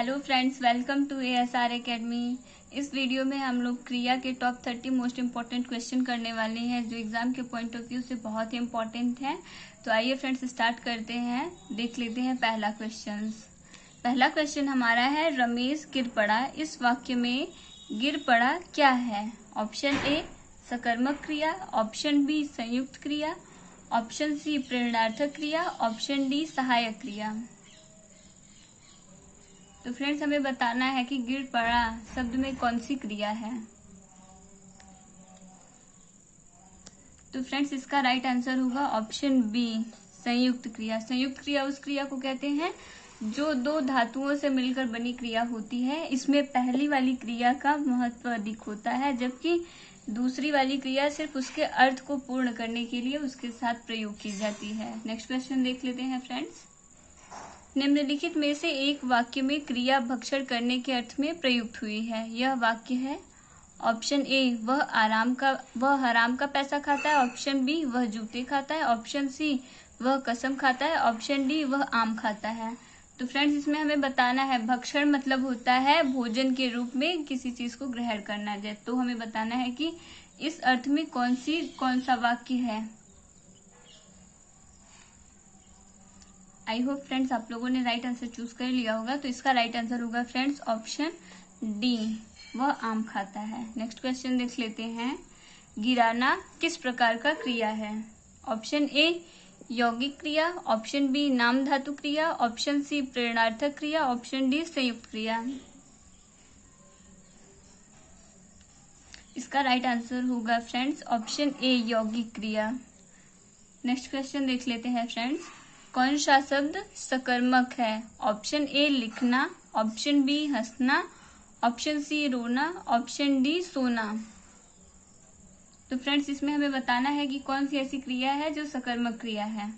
Hello friends, welcome to ASR academy. इस video में हम लोग क्रिया के टॉप 30 मोस्ट इम्पॉर्टेंट क्वेश्चन करने वाले हैं जो एग्जाम के पॉइंट ऑफ व्यू से बहुत ही इम्पॉर्टेंट है। तो आइए फ्रेंड्स स्टार्ट करते हैं। देख लेते हैं पहला क्वेश्चन हमारा है, रमेश गिर पड़ा। इस वाक्य में गिर पड़ा क्या है? ऑप्शन ए सकर्मक क्रिया, ऑप्शन बी संयुक्त क्रिया, ऑप्शन सी प्रेरणार्थक क्रिया, ऑप्शन डी सहायक क्रिया। तो फ्रेंड्स हमें बताना है कि गिर पड़ा शब्द में कौन सी क्रिया है। तो फ्रेंड्स इसका राइट आंसर होगा ऑप्शन बी संयुक्त क्रिया। संयुक्त क्रिया उस क्रिया को कहते हैं जो दो धातुओं से मिलकर बनी क्रिया होती है। इसमें पहली वाली क्रिया का महत्व अधिक होता है, जबकि दूसरी वाली क्रिया सिर्फ उसके अर्थ को पूर्ण करने के लिए उसके साथ प्रयोग की जाती है। नेक्स्ट क्वेश्चन देख लेते हैं फ्रेंड्स। निम्नलिखित में से एक वाक्य में क्रिया भक्षण करने के अर्थ में प्रयुक्त हुई है। यह वाक्य है ऑप्शन ए वह हराम का पैसा खाता है, ऑप्शन बी वह जूते खाता है, ऑप्शन सी वह कसम खाता है, ऑप्शन डी वह आम खाता है। तो फ्रेंड्स इसमें हमें बताना है भक्षण मतलब होता है भोजन के रूप में किसी चीज को ग्रहण करना जाए। तो हमें बताना है कि इस अर्थ में कौन सा वाक्य है। आई होप फ्रेंड्स आप लोगों ने राइट आंसर चूज कर लिया होगा। तो इसका राइट आंसर होगा फ्रेंड्स ऑप्शन डी वह आम खाता है। नेक्स्ट क्वेश्चन देख लेते हैं। गिराना किस प्रकार का क्रिया है? ऑप्शन ए यौगिक क्रिया, ऑप्शन बी नाम धातु क्रिया, ऑप्शन सी प्रेरणार्थक क्रिया, ऑप्शन डी संयुक्त क्रिया। इसका राइट आंसर होगा फ्रेंड्स ऑप्शन ए यौगिक क्रिया। नेक्स्ट क्वेश्चन देख लेते हैं फ्रेंड्स। कौन सा शब्द सकर्मक है? ऑप्शन ए लिखना, ऑप्शन बी हंसना, ऑप्शन सी रोना, ऑप्शन डी सोना। तो फ्रेंड्स इसमें हमें बताना है कि कौन सी ऐसी क्रिया है जो सकर्मक क्रिया है।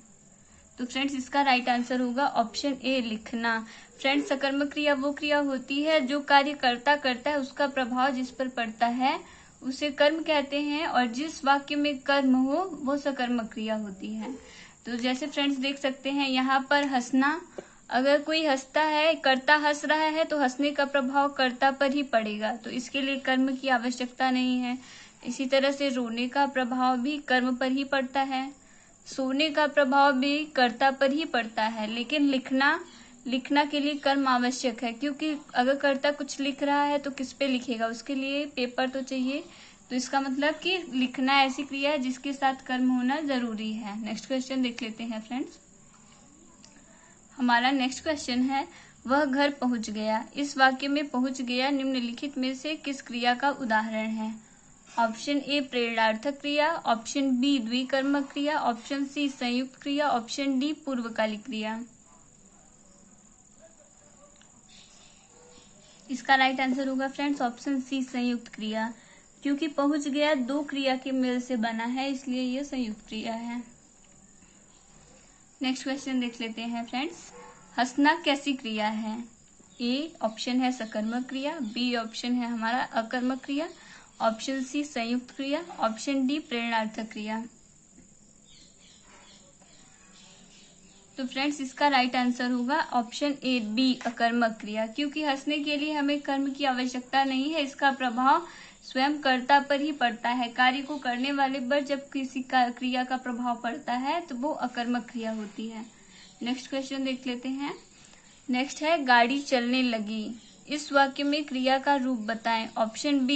तो फ्रेंड्स इसका राइट आंसर होगा ऑप्शन ए लिखना। फ्रेंड्स सकर्मक क्रिया वो क्रिया होती है जो कार्य करता है उसका प्रभाव जिस पर पड़ता है उसे कर्म कहते हैं, और जिस वाक्य में कर्म हो वो सकर्मक क्रिया होती है। तो जैसे फ्रेंड्स देख सकते हैं यहाँ पर हंसना, अगर कोई हंसता है, कर्ता हंस रहा है तो हंसने का प्रभाव कर्ता पर ही पड़ेगा, तो इसके लिए कर्म की आवश्यकता नहीं है। इसी तरह से रोने का प्रभाव भी कर्म पर ही पड़ता है, सोने का प्रभाव भी कर्ता पर ही पड़ता है। लेकिन लिखना के लिए कर्म आवश्यक है, क्योंकि अगर कर्ता कुछ लिख रहा है तो किस पे लिखेगा, उसके लिए पेपर तो चाहिए। तो इसका मतलब कि लिखना ऐसी क्रिया है जिसके साथ कर्म होना जरूरी है। नेक्स्ट क्वेश्चन देख लेते हैं फ्रेंड्स। हमारा नेक्स्ट क्वेश्चन है, वह घर पहुंच गया। इस वाक्य में पहुंच गया निम्नलिखित में से किस क्रिया का उदाहरण है? ऑप्शन ए प्रेरणार्थक क्रिया, ऑप्शन बी द्विकर्मक क्रिया, ऑप्शन सी संयुक्त क्रिया, ऑप्शन डी पूर्वकालिक क्रिया। इसका राइट आंसर होगा फ्रेंड्स ऑप्शन सी संयुक्त क्रिया, क्योंकि पहुंच गया दो क्रिया के मेल से बना है, इसलिए यह संयुक्त क्रिया है। नेक्स्ट क्वेश्चन देख लेते हैं फ्रेंड्स। हंसना कैसी क्रिया है? ए ऑप्शन है सकर्मक क्रिया, बी ऑप्शन है हमारा अकर्मक क्रिया, ऑप्शन सी संयुक्त क्रिया, ऑप्शन डी प्रेरणार्थक क्रिया। तो फ्रेंड्स इसका राइट आंसर होगा ऑप्शन ए बी अकर्मक क्रिया, क्योंकि हंसने के लिए हमें कर्म की आवश्यकता नहीं है, इसका प्रभाव स्वयं कर्ता पर ही पड़ता है। कार्य को करने वाले पर जब किसी क्रिया का प्रभाव पड़ता है तो वो अकर्मक क्रिया होती है। नेक्स्ट क्वेश्चन देख लेते हैं। नेक्स्ट है गाड़ी चलने लगी। इस वाक्य में क्रिया का रूप बताएं। ऑप्शन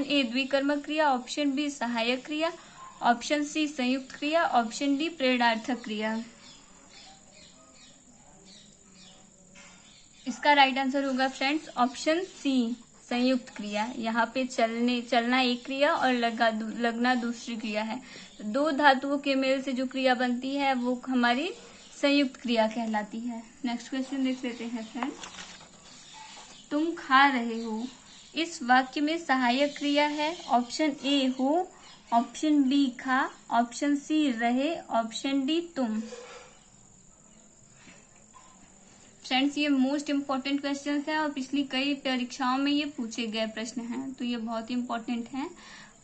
ए द्विकर्मक क्रिया, ऑप्शन बी सहायक क्रिया, ऑप्शन सी संयुक्त क्रिया, ऑप्शन डी प्रेरणार्थक क्रिया। इसका राइट आंसर होगा फ्रेंड्स ऑप्शन सी संयुक्त क्रिया। यहाँ पे चलना एक क्रिया और लगना दूसरी क्रिया है। दो धातुओं के मेल से जो क्रिया बनती है वो हमारी संयुक्त क्रिया कहलाती है। नेक्स्ट क्वेश्चन देख लेते हैं फ्रेंड्स। तुम खा रहे हो। इस वाक्य में सहायक क्रिया है। ऑप्शन ए हो, ऑप्शन बी खा, ऑप्शन सी रहे, ऑप्शन डी तुम। फ्रेंड्स ये मोस्ट इम्पॉर्टेंट क्वेश्चन है और पिछली कई परीक्षाओं में ये पूछे गए प्रश्न हैं, तो ये बहुत ही इम्पोर्टेंट हैं।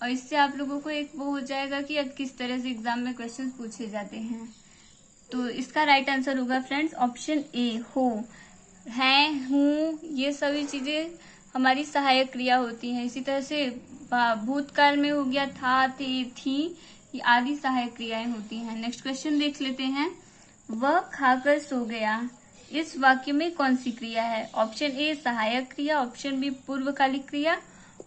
और इससे आप लोगों को एक वो हो जाएगा कि अब किस तरह से एग्जाम में क्वेश्चन पूछे जाते हैं। तो इसका राइट आंसर होगा फ्रेंड्स ऑप्शन ए हो। है, हूँ, ये सभी चीजें हमारी सहायक क्रिया होती हैं। इसी तरह से भूतकाल में हो गया था, थे, थी, ये आदि सहायक क्रियाएं होती हैं। नेक्स्ट क्वेश्चन देख लेते हैं। वह खाकर सो गया, इस वाक्य में कौन सी क्रिया है? ऑप्शन ए सहायक क्रिया, ऑप्शन बी पूर्वकालिक क्रिया,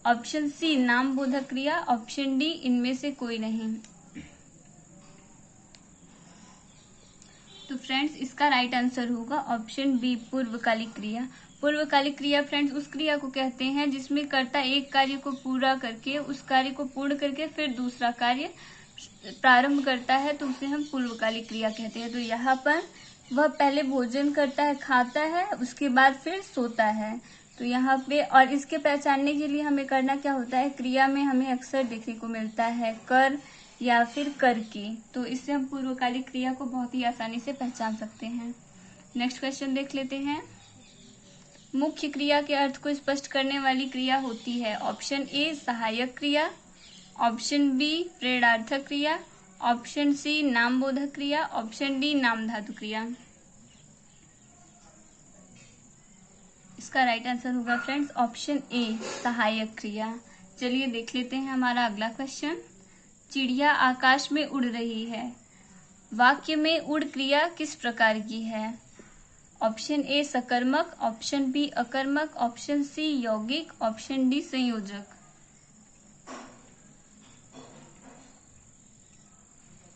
ऑप्शन सी नाम बोधक क्रिया, ऑप्शन डी इनमें से कोई नहीं। तो फ्रेंड्स इसका राइट आंसर होगा ऑप्शन बी पूर्वकालिक क्रिया। पूर्वकालिक क्रिया फ्रेंड्स उस क्रिया को कहते हैं जिसमें कर्ता एक कार्य को पूरा करके, उस कार्य को पूर्ण करके फिर दूसरा कार्य प्रारंभ करता है, तो उसे हम पूर्वकालिक क्रिया कहते हैं। तो यहाँ पर वह पहले भोजन करता है, खाता है, उसके बाद फिर सोता है। तो यहाँ पे और इसके पहचानने के लिए हमें करना क्या होता है, क्रिया में हमें अक्सर देखने को मिलता है कर या फिर करके, तो इससे हम पूर्वकालिक क्रिया को बहुत ही आसानी से पहचान सकते हैं। नेक्स्ट क्वेश्चन देख लेते हैं। मुख्य क्रिया के अर्थ को स्पष्ट करने वाली क्रिया होती है। ऑप्शन ए सहायक क्रिया, ऑप्शन बी प्रेरणार्थक क्रिया, ऑप्शन सी नामबोधक क्रिया, ऑप्शन डी नाम धातु क्रिया। इसका राइट आंसर होगा फ्रेंड्स ऑप्शन ए सहायक क्रिया। चलिए देख लेते हैं हमारा अगला क्वेश्चन। चिड़िया आकाश में उड़ रही है, वाक्य में उड़ क्रिया किस प्रकार की है? ऑप्शन ए सकर्मक, ऑप्शन बी अकर्मक, ऑप्शन सी यौगिक, ऑप्शन डी संयोजक।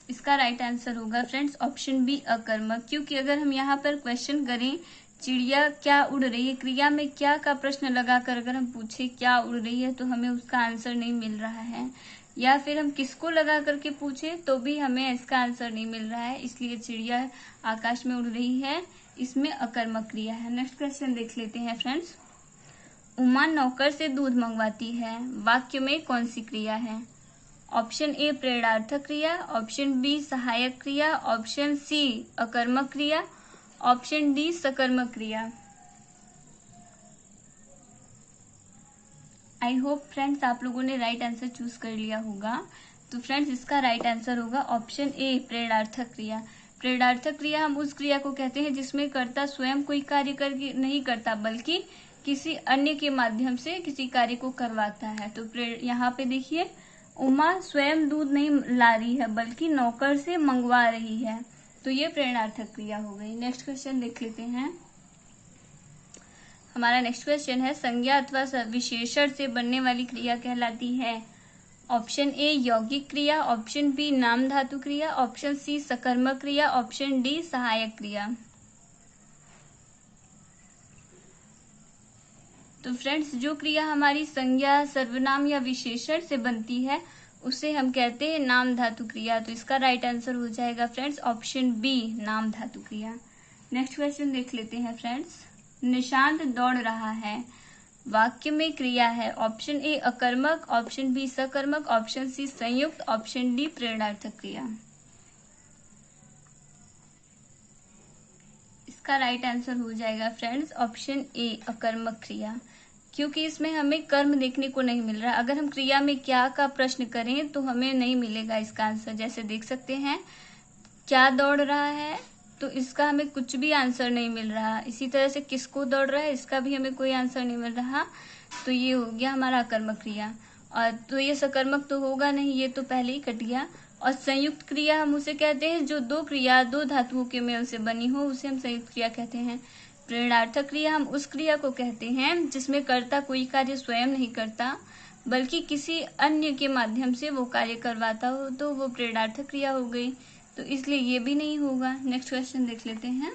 इसका राइट आंसर होगा फ्रेंड्स ऑप्शन बी अकर्मक, क्योंकि अगर हम यहाँ पर क्वेश्चन करें चिड़िया क्या उड़ रही है, क्रिया में क्या का प्रश्न लगाकर अगर हम पूछे क्या उड़ रही है, तो हमें उसका आंसर नहीं मिल रहा है, या फिर हम किसको लगा करके पूछे तो भी हमें इसका आंसर नहीं मिल रहा है, इसलिए चिड़िया आकाश में उड़ रही है, इसमें अकर्मक क्रिया है। नेक्स्ट क्वेश्चन देख लेते हैं फ्रेंड्स। उमा नौकर से दूध मंगवाती है, वाक्य में कौन सी क्रिया है? ऑप्शन ए प्रेरणार्थक क्रिया, ऑप्शन बी सहायक क्रिया, ऑप्शन सी अकर्मक क्रिया, ऑप्शन डी सकर्मक क्रिया। आई होप फ्रेंड्स आप लोगों ने राइट आंसर चूज कर लिया होगा। तो फ्रेंड्स इसका राइट आंसर होगा ऑप्शन ए प्रेरणार्थक क्रिया। प्रेरणार्थक क्रिया हम उस क्रिया को कहते हैं जिसमें कर्ता स्वयं कोई कार्य करके नहीं करता, बल्कि किसी अन्य के माध्यम से किसी कार्य को करवाता है। तो यहाँ पे देखिए उमा स्वयं दूध नहीं ला रही है, बल्कि नौकर से मंगवा रही है, तो ये प्रेरणार्थक क्रिया हो गई। नेक्स्ट क्वेश्चन देख लेते हैं। हमारा नेक्स्ट क्वेश्चन है संज्ञा अथवा विशेषण से बनने वाली क्रिया कहलाती है। ऑप्शन ए यौगिक क्रिया, ऑप्शन बी नाम धातु क्रिया, ऑप्शन सी सकर्मक क्रिया, ऑप्शन डी सहायक क्रिया। तो फ्रेंड्स जो क्रिया हमारी संज्ञा सर्वनाम या विशेषण से बनती है उसे हम कहते हैं नाम धातु क्रिया। तो इसका राइट आंसर हो जाएगा फ्रेंड्स ऑप्शन बी नाम धातु क्रिया। नेक्स्ट क्वेश्चन देख लेते हैं फ्रेंड्स। निशांत दौड़ रहा है, वाक्य में क्रिया है। ऑप्शन ए अकर्मक, ऑप्शन बी सकर्मक, ऑप्शन सी संयुक्त, ऑप्शन डी प्रेरणार्थक क्रिया। इसका राइट आंसर हो जाएगा फ्रेंड्स ऑप्शन ए अकर्मक क्रिया, क्योंकि इसमें हमें कर्म देखने को नहीं मिल रहा। अगर हम क्रिया में क्या का प्रश्न करें तो हमें नहीं मिलेगा इसका आंसर। जैसे देख सकते हैं क्या दौड़ रहा है, तो इसका हमें कुछ भी आंसर नहीं मिल रहा। इसी तरह से किसको दौड़ रहा है, इसका भी हमें कोई आंसर नहीं मिल रहा। तो ये हो गया हमारा अकर्मक क्रिया। और तो ये सकर्मक तो होगा नहीं, ये तो पहले ही कट गया। और संयुक्त क्रिया हम उसे कहते हैं जो दो क्रिया दो धातुओं के मेल से बनी हो, उसे हम संयुक्त क्रिया कहते हैं। प्रेरणार्थक क्रिया हम उस क्रिया को कहते हैं जिसमें कर्ता कोई कार्य स्वयं नहीं करता, बल्कि किसी अन्य के माध्यम से वो कार्य करवाता हो, तो वो प्रेरणार्थक क्रिया हो गई। तो इसलिए ये भी नहीं होगा। नेक्स्ट क्वेश्चन देख लेते हैं।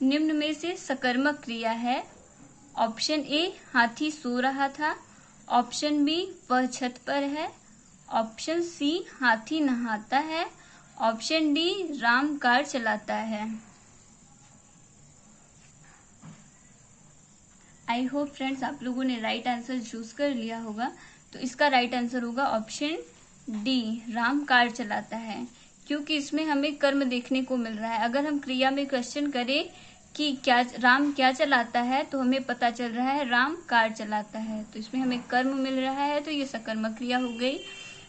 निम्न में से सकर्मक क्रिया है। ऑप्शन ए हाथी सो रहा था, ऑप्शन बी वह छत पर है, ऑप्शन सी हाथी नहाता है, ऑप्शन डी राम कार चलाता है। आई होप फ्रेंड्स आप लोगों ने राइट आंसर चूज कर लिया होगा। तो इसका राइट आंसर होगा ऑप्शन डी राम कार चलाता है, क्योंकि इसमें हमें कर्म देखने को मिल रहा है। अगर हम क्रिया में क्वेश्चन करें कि क्या राम क्या चलाता है, तो हमें पता चल रहा है राम कार चलाता है, तो इसमें हमें कर्म मिल रहा है, तो ये सकर्मक क्रिया हो गई।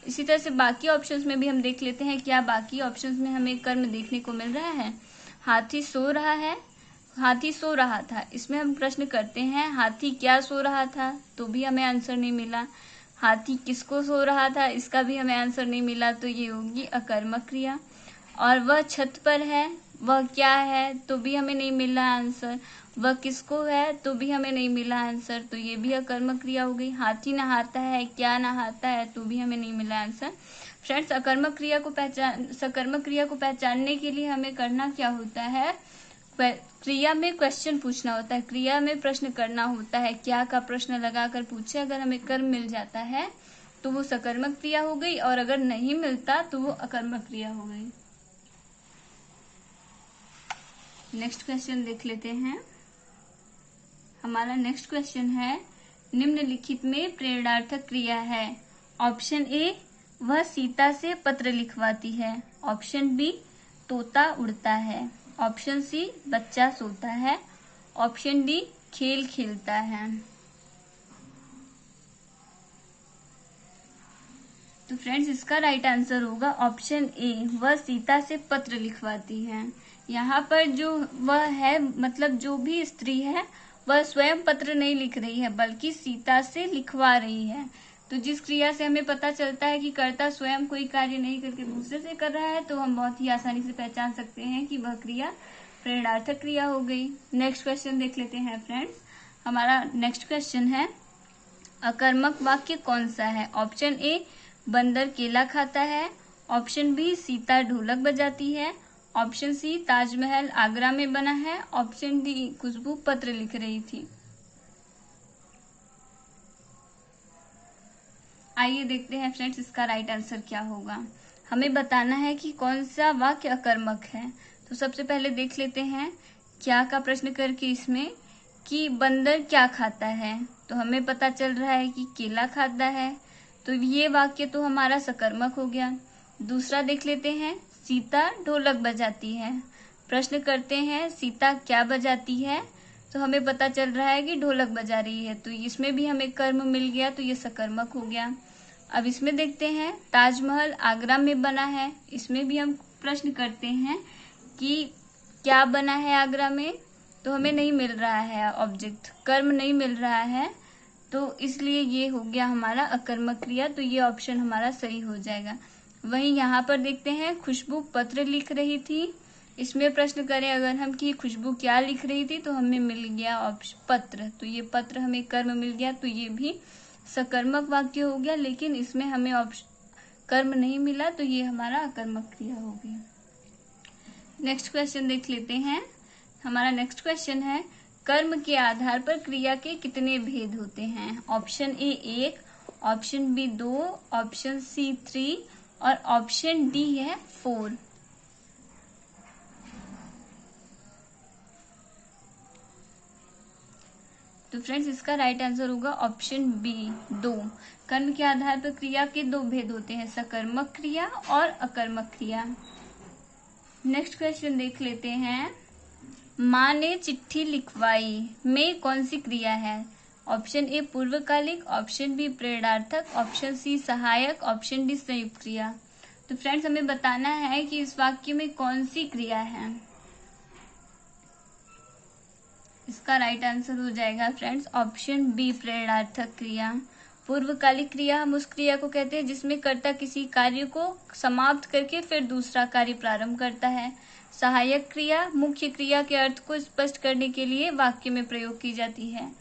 इसी तरह से बाकी ऑप्शंस में भी हम देख लेते हैं क्या बाकी ऑप्शंस में हमें कर्म देखने को मिल रहा है। हाथी सो रहा है, हाथी सो रहा था, इसमें हम प्रश्न करते हैं हाथी क्या सो रहा था, तो भी हमें आंसर नहीं मिला। हाथी किसको सो रहा था, इसका भी हमें आंसर नहीं मिला, तो ये होगी अकर्मक क्रिया। और वह छत पर है, वह क्या है, तो भी हमें नहीं मिला आंसर। वह किसको है, तो भी हमें नहीं मिला आंसर, तो ये भी अकर्मक क्रिया हो गई। हाथी नहाता है, क्या नहाता है, तो भी हमें नहीं मिला आंसर। फ्रेंड्स, सकर्मक क्रिया को पहचानने के लिए हमें करना क्या होता है, क्रिया में क्वेश्चन पूछना होता है, क्रिया में प्रश्न करना होता है। क्या का प्रश्न लगाकर पूछे, अगर हमें कर्म मिल जाता है तो वो सकर्मक क्रिया हो गई, और अगर नहीं मिलता तो वो अकर्मक क्रिया हो गई। नेक्स्ट क्वेश्चन देख लेते हैं। हमारा नेक्स्ट क्वेश्चन है, निम्नलिखित में प्रेरणार्थक क्रिया है। ऑप्शन ए, वह सीता से पत्र लिखवाती है। ऑप्शन बी, तोता उड़ता है। ऑप्शन सी, बच्चा सोता है। ऑप्शन डी, खेल खेलता है। तो फ्रेंड्स, इसका राइट आंसर होगा ऑप्शन ए, वह सीता से पत्र लिखवाती है। यहाँ पर जो वह है, मतलब जो भी स्त्री है, वह स्वयं पत्र नहीं लिख रही है, बल्कि सीता से लिखवा रही है। तो जिस क्रिया से हमें पता चलता है कि कर्ता स्वयं कोई कार्य नहीं करके दूसरे से कर रहा है, तो हम बहुत ही आसानी से पहचान सकते हैं कि वह क्रिया प्रेरणार्थक क्रिया हो गई। नेक्स्ट क्वेश्चन देख लेते हैं फ्रेंड्स। हमारा नेक्स्ट क्वेश्चन है, अकर्मक वाक्य कौन सा है। ऑप्शन ए, बंदर केला खाता है। ऑप्शन बी, सीता ढोलक बजाती है। ऑप्शन सी, ताजमहल आगरा में बना है। ऑप्शन डी, खुशबू पत्र लिख रही थी। आइए देखते हैं फ्रेंड्स, इसका राइट आंसर क्या होगा। हमें बताना है कि कौन सा वाक्य अकर्मक है। तो सबसे पहले देख लेते हैं क्या का प्रश्न करके इसमें, कि बंदर क्या खाता है, तो हमें पता चल रहा है कि केला खाता है, तो ये वाक्य तो हमारा सकर्मक हो गया। दूसरा देख लेते हैं, सीता ढोलक बजाती है। प्रश्न करते हैं सीता क्या बजाती है, तो हमें पता चल रहा है कि ढोलक बजा रही है, तो इसमें भी हमें कर्म मिल गया, तो ये सकर्मक हो गया। अब इसमें देखते हैं, ताजमहल आगरा में बना है, इसमें भी हम प्रश्न करते हैं कि क्या बना है आगरा में, तो हमें नहीं मिल रहा है ऑब्जेक्ट, कर्म नहीं मिल रहा है, तो इसलिए ये हो गया हमारा अकर्मक क्रिया, तो ये ऑप्शन हमारा सही हो जाएगा। वहीं यहाँ पर देखते हैं, खुशबू पत्र लिख रही थी, इसमें प्रश्न करें अगर हम कि खुशबू क्या लिख रही थी, तो हमें मिल गया ऑप्शन पत्र, तो ये पत्र हमें कर्म मिल गया, तो ये भी सकर्मक वाक्य हो गया, लेकिन इसमें हमें कर्म नहीं मिला, तो ये हमारा अकर्मक क्रिया हो गई। नेक्स्ट क्वेश्चन देख लेते हैं। हमारा नेक्स्ट क्वेश्चन है, कर्म के आधार पर क्रिया के कितने भेद होते हैं। Option A 1, option B 2, option C 3 और ऑप्शन डी है 4। तो फ्रेंड्स, इसका राइट आंसर होगा ऑप्शन बी 2। कर्म के आधार पर क्रिया के 2 भेद होते हैं, सकर्मक क्रिया और अकर्मक क्रिया। नेक्स्ट क्वेश्चन देख लेते हैं, माँ ने चिट्ठी लिखवाई में कौन सी क्रिया है। ऑप्शन ए पूर्वकालिक, ऑप्शन बी प्रेरणार्थक, ऑप्शन सी सहायक, ऑप्शन डी संयुक्त क्रिया। तो फ्रेंड्स, हमें बताना है कि इस वाक्य में कौन सी क्रिया है। इसका राइट आंसर हो जाएगा फ्रेंड्स ऑप्शन बी प्रेरणार्थक क्रिया। पूर्वकालिक क्रिया हम उस क्रिया को कहते हैं जिसमें कर्ता किसी कार्य को समाप्त करके फिर दूसरा कार्य प्रारंभ करता है। सहायक क्रिया मुख्य क्रिया के अर्थ को स्पष्ट करने के लिए वाक्य में प्रयोग की जाती है।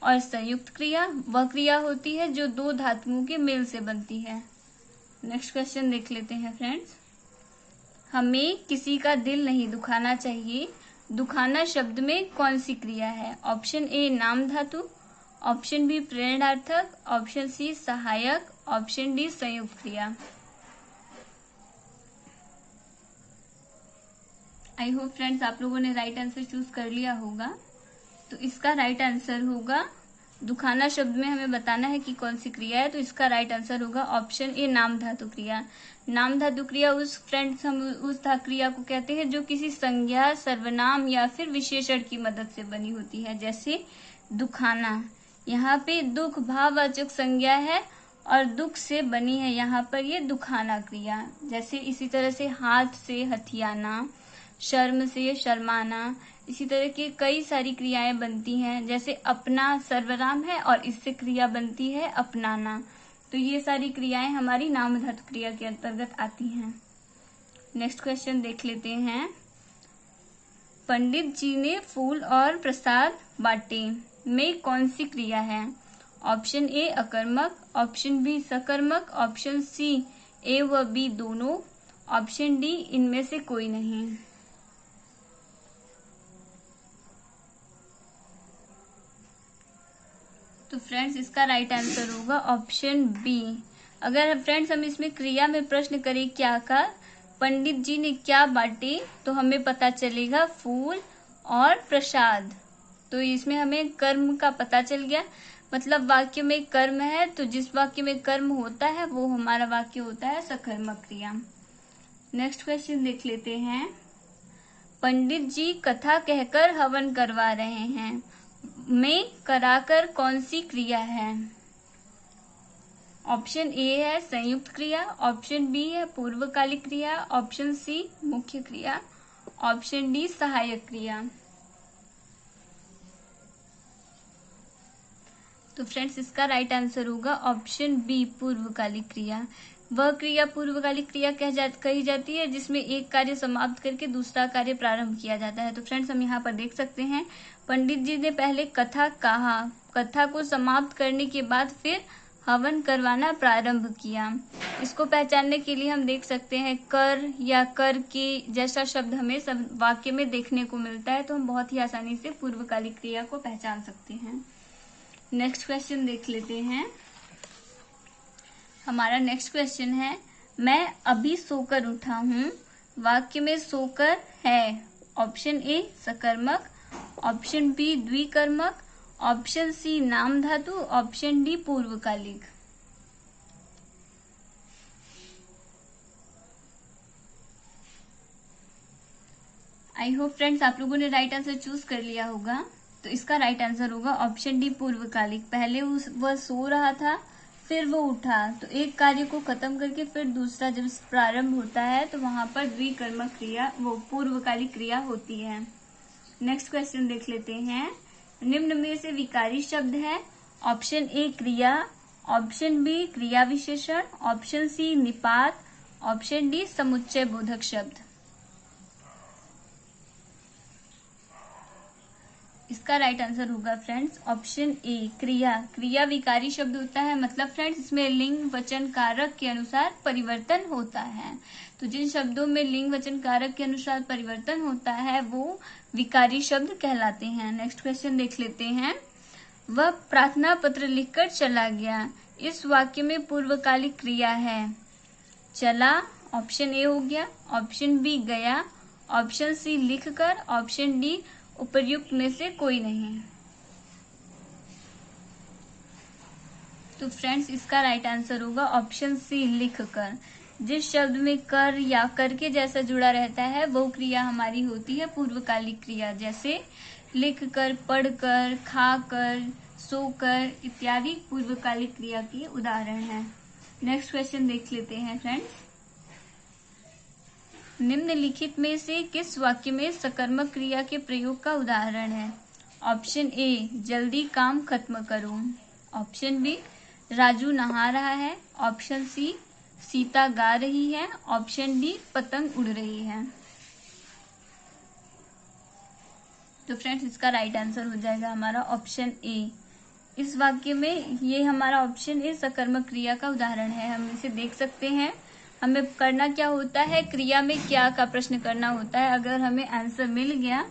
और संयुक्त क्रिया वह क्रिया होती है जो 2 धातुओं के मेल से बनती है। नेक्स्ट क्वेश्चन देख लेते हैं फ्रेंड्स, हमें किसी का दिल नहीं दुखाना चाहिए, दुखाना शब्द में कौन सी क्रिया है। ऑप्शन ए नाम धातु, ऑप्शन बी प्रेरणार्थक, ऑप्शन सी सहायक, ऑप्शन डी संयुक्त क्रिया। आई होप फ्रेंड्स आप लोगों ने राइट आंसर चूज कर लिया होगा। तो इसका राइट आंसर होगा, दुखाना शब्द में हमें बताना है कि कौन सी क्रिया है, तो इसका राइट आंसर होगा ऑप्शन ए नाम धातु क्रिया। नाम धातु क्रिया हम उस क्रिया को कहते हैं जो किसी संज्ञा, सर्वनाम या फिर विशेषण की मदद से बनी होती है। जैसे दुखाना, यहाँ पे दुख भाववाचक संज्ञा है और दुख से बनी है यहाँ पर ये दुखाना क्रिया। जैसे इसी तरह से हाथ से हथियाना, शर्म से शर्माना, इसी तरह की कई सारी क्रियाएं बनती हैं। जैसे अपना सर्वनाम है और इससे क्रिया बनती है अपनाना। तो ये सारी क्रियाएं हमारी नामधातु क्रिया के अंतर्गत आती हैं। नेक्स्ट क्वेश्चन देख लेते हैं। पंडित जी ने फूल और प्रसाद बांटे में कौन सी क्रिया है? ऑप्शन ए अकर्मक, ऑप्शन बी सकर्मक, ऑप्शन सी ए व बी दोनों, ऑप्शन डी इनमें से कोई नहीं। तो फ्रेंड्स इसका राइट आंसर होगा ऑप्शन बी। अगर फ्रेंड्स हम इसमें क्रिया में प्रश्न करें क्या का, पंडित जी ने क्या बांटे, तो हमें पता चलेगा फूल और प्रसाद। तो इसमें हमें कर्म का पता चल गया, मतलब वाक्य में कर्म है, तो जिस वाक्य में कर्म होता है वो हमारा वाक्य होता है सकर्मक क्रिया। नेक्स्ट क्वेश्चन देख लेते हैं। पंडित जी कथा कहकर हवन करवा रहे हैं में कराकर कौन सी क्रिया है? ऑप्शन ए है संयुक्त क्रिया, ऑप्शन बी है पूर्वकालिक क्रिया, ऑप्शन सी मुख्य क्रिया, ऑप्शन डी सहायक क्रिया। तो फ्रेंड्स इसका राइट आंसर होगा ऑप्शन बी पूर्वकालिक क्रिया। वह क्रिया पूर्वकालिक क्रिया कही जाती है जिसमें एक कार्य समाप्त करके दूसरा कार्य प्रारंभ किया जाता है। तो फ्रेंड्स हम यहाँ पर देख सकते हैं पंडित जी ने पहले कथा कहा, कथा को समाप्त करने के बाद फिर हवन करवाना प्रारंभ किया। इसको पहचानने के लिए हम देख सकते हैं कर या कर के जैसा शब्द हमें सब वाक्य में देखने को मिलता है, तो हम बहुत ही आसानी से पूर्वकालिक क्रिया को पहचान सकते हैं। नेक्स्ट क्वेश्चन देख लेते हैं। हमारा नेक्स्ट क्वेश्चन है, मैं अभी सोकर उठा हूँ वाक्य में सोकर है। ऑप्शन ए सकर्मक, ऑप्शन बी द्विकर्मक, ऑप्शन सी नाम धातु, ऑप्शन डी पूर्वकालिक। आई होप फ्रेंड्स आप लोगों ने राइट आंसर चूज कर लिया होगा। तो इसका राइट आंसर होगा ऑप्शन डी पूर्वकालिक। पहले वह सो रहा था, फिर वो उठा, तो एक कार्य को खत्म करके फिर दूसरा जब प्रारंभ होता है तो वहां पर द्विकर्मक क्रिया वो पूर्वकालिक क्रिया होती है। नेक्स्ट क्वेश्चन देख लेते हैं। निम्न में से विकारी शब्द है। ऑप्शन ए क्रिया, ऑप्शन बी क्रिया विशेषण, ऑप्शन सी निपात, ऑप्शन डी समुच्चय बोधक शब्द। इसका राइट आंसर होगा फ्रेंड्स ऑप्शन ए क्रिया। क्रिया विकारी शब्द होता है, मतलब फ्रेंड्स इसमें लिंग वचन कारक के अनुसार परिवर्तन होता है। तो जिन शब्दों में लिंग वचन कारक के अनुसार परिवर्तन होता है वो विकारी शब्द कहलाते हैं। नेक्स्ट क्वेश्चन देख लेते हैं। वह प्रार्थना पत्र लिखकर चला गया, इस वाक्य में पूर्वकालिक क्रिया है। चला ऑप्शन ए हो गया, ऑप्शन बी गया, ऑप्शन सी लिखकर, ऑप्शन डी उपर्युक्त में से कोई नहीं। तो फ्रेंड्स इसका राइट आंसर होगा ऑप्शन सी लिखकर। जिस शब्द में कर या कर के जैसा जुड़ा रहता है वो क्रिया हमारी होती है पूर्वकालिक क्रिया। जैसे लिखकर, पढ़कर, खाकर, सोकर इत्यादि पूर्वकालिक क्रिया के उदाहरण हैं। नेक्स्ट क्वेश्चन देख लेते हैं फ्रेंड्स। निम्नलिखित में से किस वाक्य में सकर्मक क्रिया के प्रयोग का उदाहरण है? ऑप्शन ए जल्दी काम खत्म करो, ऑप्शन बी राजू नहा रहा है, ऑप्शन सी सीता गा रही है, ऑप्शन डी पतंग उड़ रही है। तो फ्रेंड्स इसका राइट आंसर हो जाएगा हमारा ऑप्शन ए। इस वाक्य में ये हमारा ऑप्शन ए सकर्मक क्रिया का उदाहरण है। हम इसे देख सकते हैं। हमें करना क्या होता है, क्रिया में क्या का प्रश्न करना होता है। अगर हमें आंसर मिल गया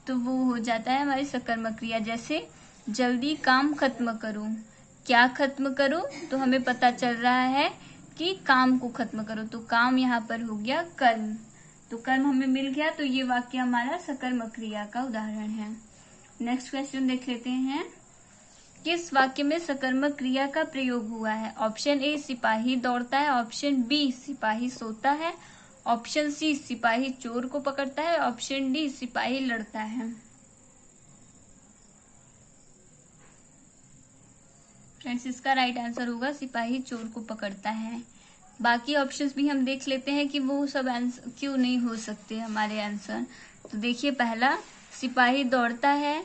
तो वो हो जाता है हमारी सकर्मक क्रिया। जैसे जल्दी काम खत्म करो, क्या खत्म करो, तो हमें पता चल रहा है कि काम को खत्म करो, तो काम यहाँ पर हो गया कर्म। तो कर्म हमें मिल गया, तो ये वाक्य हमारा सकर्मक क्रिया का उदाहरण है। नेक्स्ट क्वेश्चन देख लेते हैं। किस वाक्य में सकर्मक क्रिया का प्रयोग हुआ है? ऑप्शन ए सिपाही दौड़ता है, ऑप्शन बी सिपाही सोता है, ऑप्शन सी सिपाही चोर को पकड़ता है, ऑप्शन डी सिपाही लड़ता है। फ्रेंड्स इसका राइट आंसर होगा सिपाही चोर को पकड़ता है। बाकी ऑप्शंस भी हम देख लेते हैं कि वो सब आंसर क्यों नहीं हो सकते हमारे आंसर। तो देखिए, पहला, सिपाही दौड़ता है।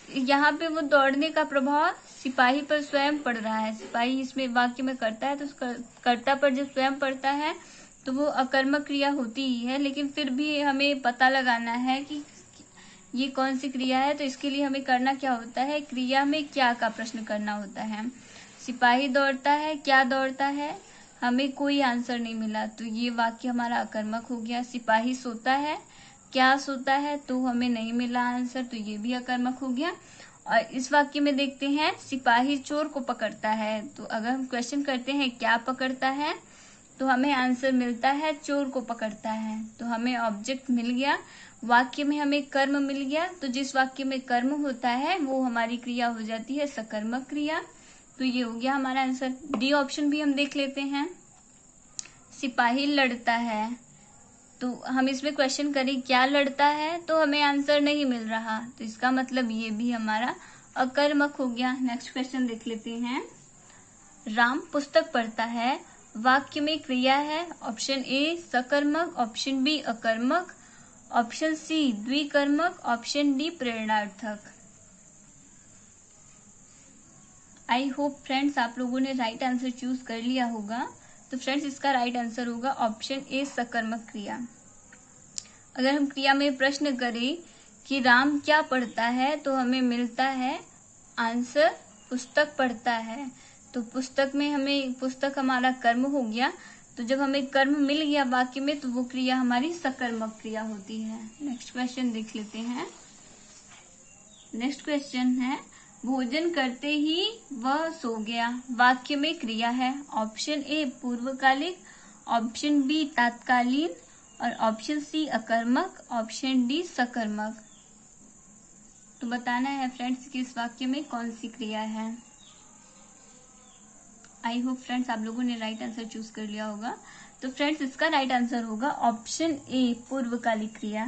यहाँ पे वो दौड़ने का प्रभाव सिपाही पर स्वयं पड़ रहा है। सिपाही इसमें वाक्य में करता है, तो कर्ता पर जब स्वयं पड़ता है तो वो अकर्मक क्रिया होती ही है। लेकिन फिर भी हमें पता लगाना है कि ये कौन सी क्रिया है। तो इसके लिए हमें करना क्या होता है, क्रिया में क्या का प्रश्न करना होता है। सिपाही दौड़ता है, क्या दौड़ता है, हमें कोई आंसर नहीं मिला, तो ये वाक्य हमारा अकर्मक हो गया। सिपाही सोता है, क्या सोता है, तो हमें नहीं मिला आंसर, तो ये भी अकर्मक हो गया। और इस वाक्य में देखते हैं, सिपाही चोर को पकड़ता है। तो अगर हम क्वेश्चन करते हैं क्या पकड़ता है, तो हमें आंसर मिलता है चोर को पकड़ता है। तो हमें ऑब्जेक्ट मिल गया, वाक्य में हमें कर्म मिल गया। तो जिस वाक्य में कर्म होता है वो हमारी क्रिया हो जाती है सकर्मक क्रिया। तो ये हो गया हमारा आंसर। डी ऑप्शन भी हम देख लेते हैं, सिपाही लड़ता है। तो हम इसमें क्वेश्चन करें क्या लड़ता है, तो हमें आंसर नहीं मिल रहा, तो इसका मतलब ये भी हमारा अकर्मक हो गया। नेक्स्ट क्वेश्चन देख लेते हैं, राम पुस्तक पढ़ता है, वाक्य में क्रिया है। ऑप्शन ए सकर्मक, ऑप्शन बी अकर्मक, ऑप्शन सी द्विकर्मक, ऑप्शन डी प्रेरणार्थक। आई होप फ्रेंड्स आप लोगों ने राइट आंसर चूज कर लिया होगा। तो फ्रेंड्स इसका राइट आंसर होगा ऑप्शन ए सकर्मक क्रिया। अगर हम क्रिया में प्रश्न करें कि राम क्या पढ़ता है, तो हमें मिलता है आंसर पुस्तक पढ़ता है। तो पुस्तक में हमें, पुस्तक हमारा कर्म हो गया। तो जब हमें कर्म मिल गया वाक्य में, तो वो क्रिया हमारी सकर्मक क्रिया होती है। नेक्स्ट क्वेश्चन देख लेते हैं। नेक्स्ट क्वेश्चन है, भोजन करते ही वह सो गया, वाक्य में क्रिया है। ऑप्शन ए पूर्वकालिक, ऑप्शन बी तात्कालीन, और ऑप्शन सी अकर्मक, ऑप्शन डी सकर्मक। तो बताना है फ्रेंड्स कि इस वाक्य में कौन सी क्रिया है। आई होप फ्रेंड्स आप लोगों ने राइट आंसर चूज कर लिया होगा। तो फ्रेंड्स इसका राइट आंसर होगा ऑप्शन ए पूर्वकालिक क्रिया।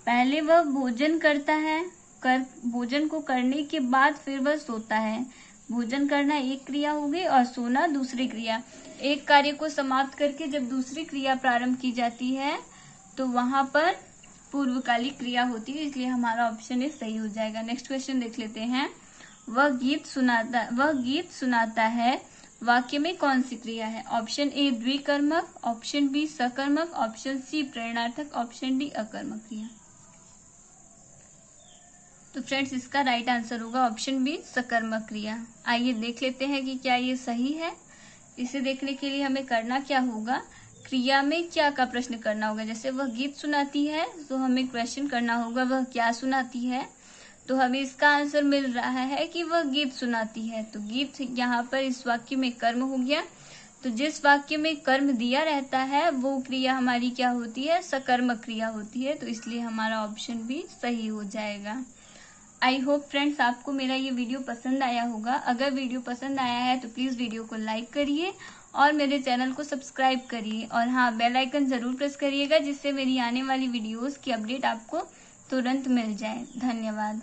पहले वह भोजन करता है, भोजन को करने के बाद फिर वह सोता है। भोजन करना एक क्रिया हो गई और सोना दूसरी क्रिया। एक कार्य को समाप्त करके जब दूसरी क्रिया प्रारंभ की जाती है तो वहां पर पूर्वकालिक क्रिया होती है, इसलिए हमारा ऑप्शन ए सही हो जाएगा। नेक्स्ट क्वेश्चन देख लेते हैं, वह गीत सुनाता है, वाक्य में कौन सी क्रिया है। ऑप्शन ए द्विकर्मक, ऑप्शन बी सकर्मक, ऑप्शन सी प्रेरणार्थक, ऑप्शन डी अकर्मक क्रिया। तो फ्रेंड्स इसका राइट आंसर होगा ऑप्शन बी सकर्मक क्रिया। आइए देख लेते हैं कि क्या ये सही है। इसे देखने के लिए हमें करना क्या होगा, क्रिया में क्या का प्रश्न करना होगा। जैसे वह गीत सुनाती है, तो हमें क्वेश्चन करना होगा वह क्या सुनाती है। तो हमें इसका आंसर मिल रहा है कि वह गीत सुनाती है। तो गीत यहाँ पर इस वाक्य में कर्म हो गया। तो जिस वाक्य में कर्म दिया रहता है वो क्रिया हमारी क्या होती है, सकर्मक क्रिया होती है। तो इसलिए हमारा ऑप्शन भी सही हो जाएगा। आई होप फ्रेंड्स आपको मेरा ये वीडियो पसंद आया होगा। अगर वीडियो पसंद आया है तो प्लीज़ वीडियो को लाइक करिए और मेरे चैनल को सब्सक्राइब करिए। और हाँ, बेल आइकन ज़रूर प्रेस करिएगा जिससे मेरी आने वाली वीडियोस की अपडेट आपको तुरंत मिल जाए। धन्यवाद।